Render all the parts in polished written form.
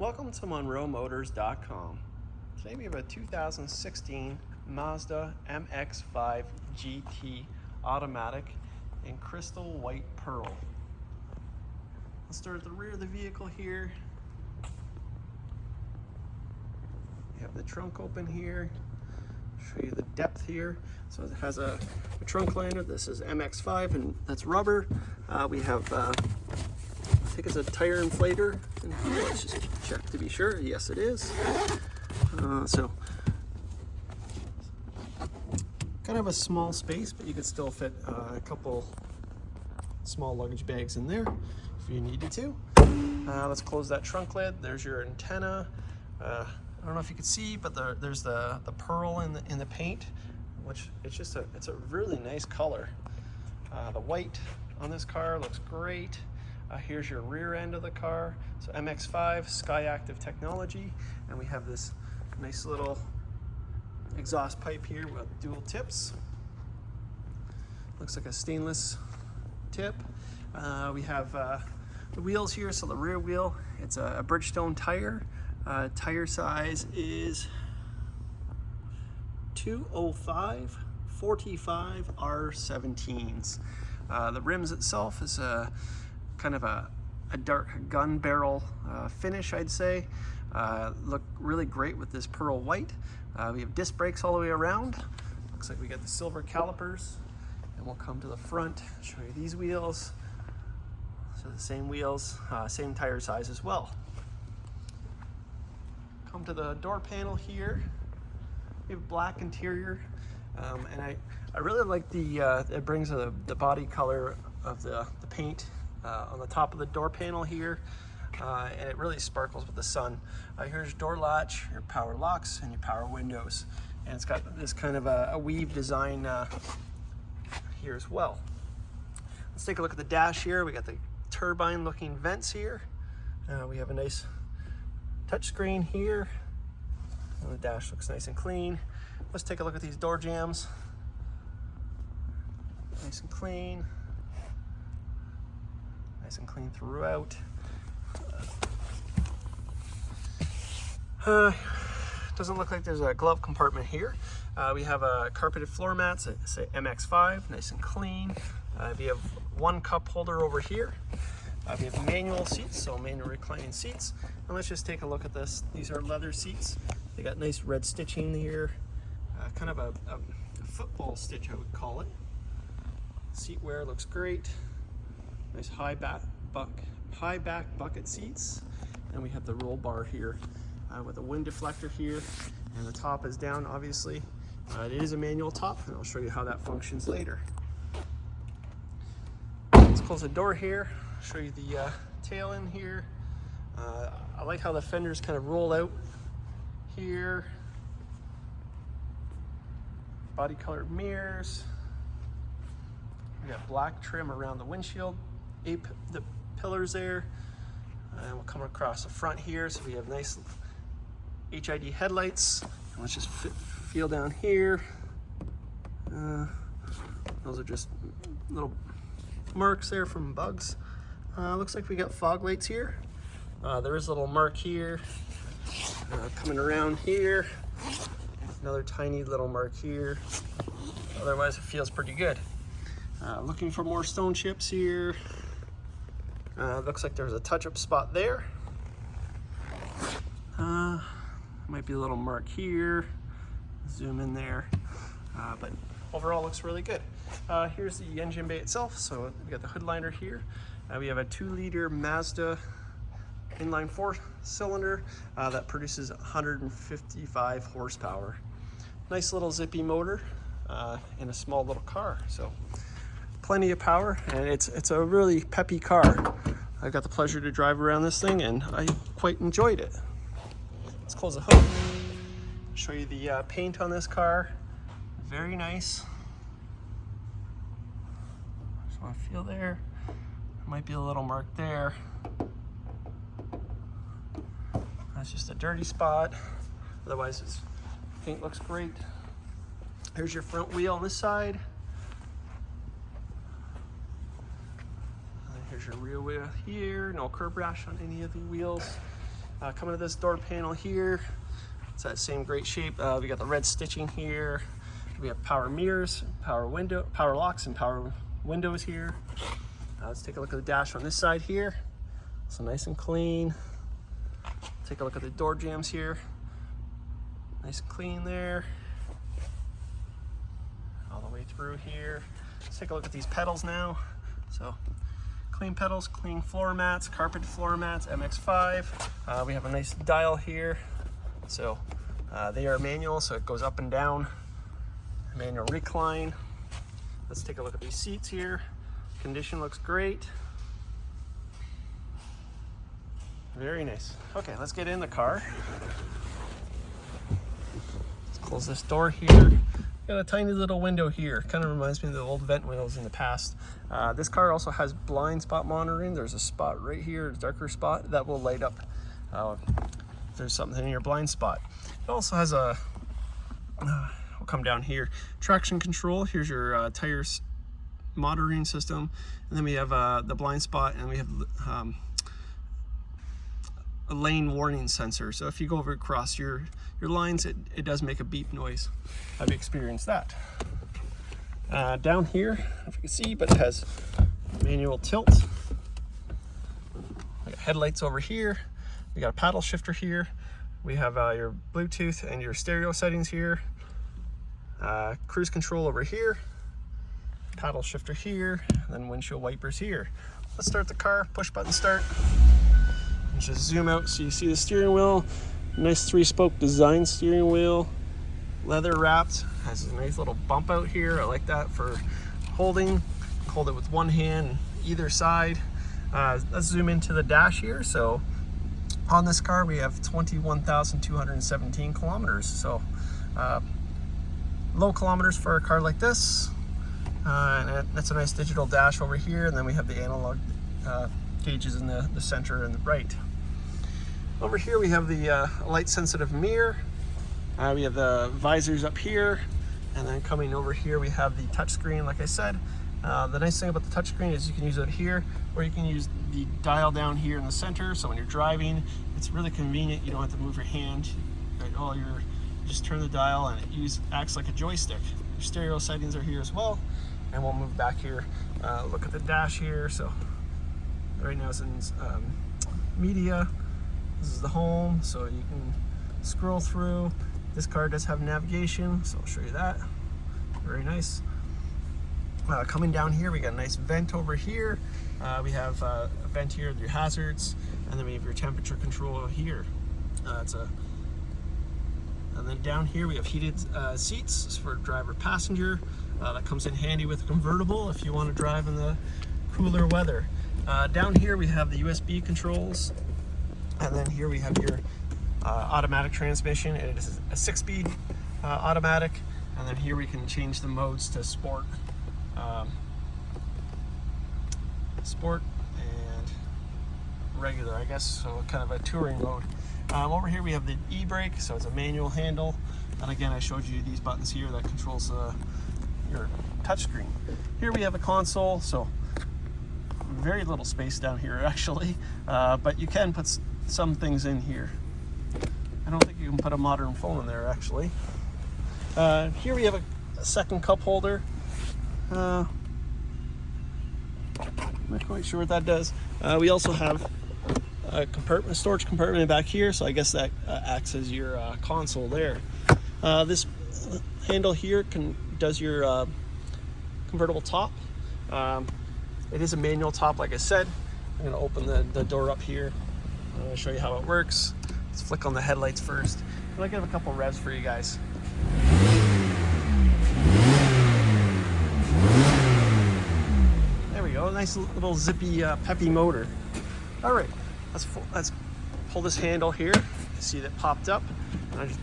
Welcome to MunroMotors.com. Today we have a 2016 Mazda MX-5 GT automatic in crystal white pearl. Let's start at the rear of the vehicle here. You have the trunk open here. Show you the depth here. So it has a trunk liner. This is MX-5 and that's rubber. We have I think it's a tire inflator. Let's just check to be sure. Yes, it is. So kind of a small space, but you could still fit a couple small luggage bags in there if you needed to. Let's close that trunk lid. There's your antenna. I don't know if you can see, but there's the pearl in the paint, which it's a really nice color. The white on this car looks great. Here's your rear end of the car. So MX-5 Skyactiv technology, and we have this nice little exhaust pipe here with dual tips. Looks like a stainless tip. We have the wheels here. So the rear wheel, it's a Bridgestone tire. Tire size is 205 45 R17s. The rims itself is kind of a dark gun barrel finish, I'd say. Look really great with this pearl white. We have disc brakes all the way around. Looks like we got the silver calipers. And we'll come to the front, show you these wheels. So the same wheels, same tire size as well. Come to the door panel here. We have black interior, and I really like it brings the body color of the paint on the top of the door panel here, and it really sparkles with the sun. Here's your door latch, your power locks, and your power windows, and it's got this kind of a weave design here as well. Let's take a look at the dash here. We got the turbine looking vents here. We have a nice touchscreen here, and the dash looks nice and clean. Let's take a look at these door jambs. Nice and clean. Nice and clean throughout. Doesn't look like there's a glove compartment here. We have a carpeted floor mats, say MX-5, nice and clean. We have one cup holder over here. We have manual seats, so manual reclining seats. And let's just take a look at this. These are leather seats. They got nice red stitching here. Kind of a football stitch, I would call it. Seat wear looks great. Nice high back bucket seats. And we have the roll bar here with a wind deflector here. And the top is down, obviously. It is a manual top, and I'll show you how that functions later. Let's close the door here. Show you the tail end here. I like how the fenders kind of roll out here. Body colored mirrors. We got black trim around the windshield, the pillars there. And we'll come across the front here. So we have nice HID headlights. And let's just feel down here. Those are just little marks there from bugs. Looks like we got fog lights here. There is a little mark here. Coming around here. Another tiny little mark here. Otherwise it feels pretty good. Looking for more stone chips here. Looks like there's a touch-up spot there. Might be a little mark here. Zoom in there. But overall looks really good. Here's the engine bay itself. So we got the hood liner here. We have a 2-liter Mazda inline 4-cylinder that produces 155 horsepower. Nice little zippy motor in a small little car. So plenty of power, and it's a really peppy car. I got the pleasure to drive around this thing, and I quite enjoyed it. Let's close the hood. Show you the paint on this car. Very nice. Just want to feel there. Might be a little mark there. That's just a dirty spot. Otherwise, its paint looks great. Here's your front wheel on this side. Here's your rear wheel here. No curb rash on any of the wheels. Coming to this door panel here, it's that same great shape. We got the red stitching here. We have power mirrors, power locks, and power windows here. Let's take a look at the dash on this side here. So nice and clean. Take a look at the door jambs here. Nice and clean there. All the way through here. Let's take a look at these pedals now. So clean pedals, clean floor mats, carpet floor mats, MX-5. We have a nice dial here. So they are manual, so it goes up and down. Manual recline. Let's take a look at these seats here. Condition looks great. Very nice. Okay, let's get in the car. Let's close this door here. Got a tiny little window here. Kind of reminds me of the old vent windows in the past. This car also has blind spot monitoring. There's a spot right here, a darker spot, that will light up if there's something in your blind spot. It also has a we'll come down here. Traction control. Here's your tires monitoring system, and then we have the blind spot, and we have a lane warning sensor. So if you go over across your lines, it does make a beep noise. I've experienced that. Down here, if you can see, but it has manual tilt. We got headlights over here. We got a paddle shifter here. We have your Bluetooth and your stereo settings here. Cruise control over here, paddle shifter here, and then windshield wipers here. Let's start the car, push button start, and just zoom out so you see the steering wheel. Nice 3-spoke design steering wheel, leather wrapped, has a nice little bump out here. I like that for holding. Hold it with one hand either side. Let's zoom into the dash here. So on this car we have 21,217 kilometers. So low kilometers for a car like this, and that's a nice digital dash over here, and then we have the analog gauges in the center and the right. Over here we have the light sensitive mirror. We have the visors up here, and then coming over here we have the touchscreen. Like I said, the nice thing about the touchscreen is you can use it here, or you can use the dial down here in the center. So when you're driving, it's really convenient. You don't have to move your hand. Right? You just turn the dial, and it acts like a joystick. Your stereo settings are here as well, and we'll move back here. Look at the dash here. So right now it's in media. This is the home, so you can scroll through. This car does have navigation, so I'll show you that. Very nice. Coming down here, we got a nice vent over here. We have a vent here with your hazards, and then we have your temperature control here. And then down here we have heated seats for driver passenger. That comes in handy with a convertible if you want to drive in the cooler weather. Down here we have the USB controls, and then here we have your automatic transmission. It is a 6-speed automatic, and then here we can change the modes to sport, sport and regular, I guess, so kind of a touring mode. Over here we have the e-brake, so it's a manual handle, and again I showed you these buttons here that controls your touchscreen. Here we have a console, so very little space down here actually, but you can put some things in here. I don't think you can put a modern phone in there actually. Here we have a second cup holder. I'm not quite sure what that does. We also have a storage compartment back here, so I guess that acts as your console there. This handle here does your convertible top. It is a manual top, like I said. I'm going to open the door up here. I'm going to show you how it works. Let's flick on the headlights first. I'll give a couple revs for you guys. There we go, nice little zippy, peppy motor. All right, let's pull this handle here. You see that popped up, and I just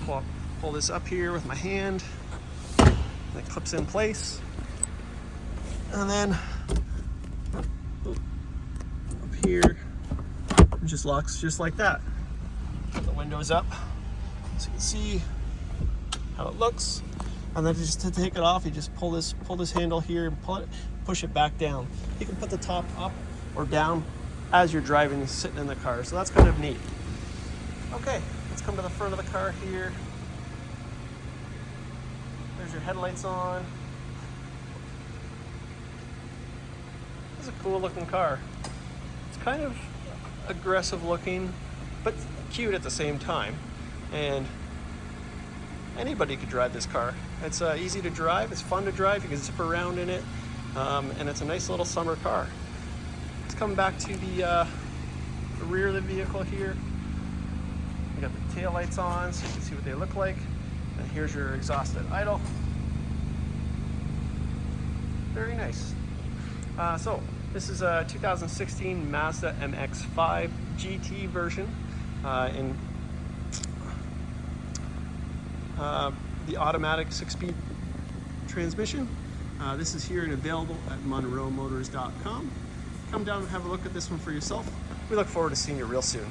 pull this up here with my hand. That clips in place, and then up here, it just locks just like that. Put the windows up so you can see how it looks, and then just to take it off, you just pull this handle here and push it back down. You can put the top up or down as you're driving and sitting in the car, so that's kind of neat. Okay, let's come to the front of the car here. There's your headlights on. This is a cool looking car. It's kind of aggressive looking, but cute at the same time. And anybody could drive this car. It's easy to drive, it's fun to drive, you can zip around in it, and it's a nice little summer car. Let's come back to the rear of the vehicle here. You got the tail lights on so you can see what they look like. And here's your exhaust at idle. Very nice. So this is a 2016 Mazda MX-5 GT version in the automatic 6-speed transmission. This is here and available at munromotors.com. Come down and have a look at this one for yourself. We look forward to seeing you real soon.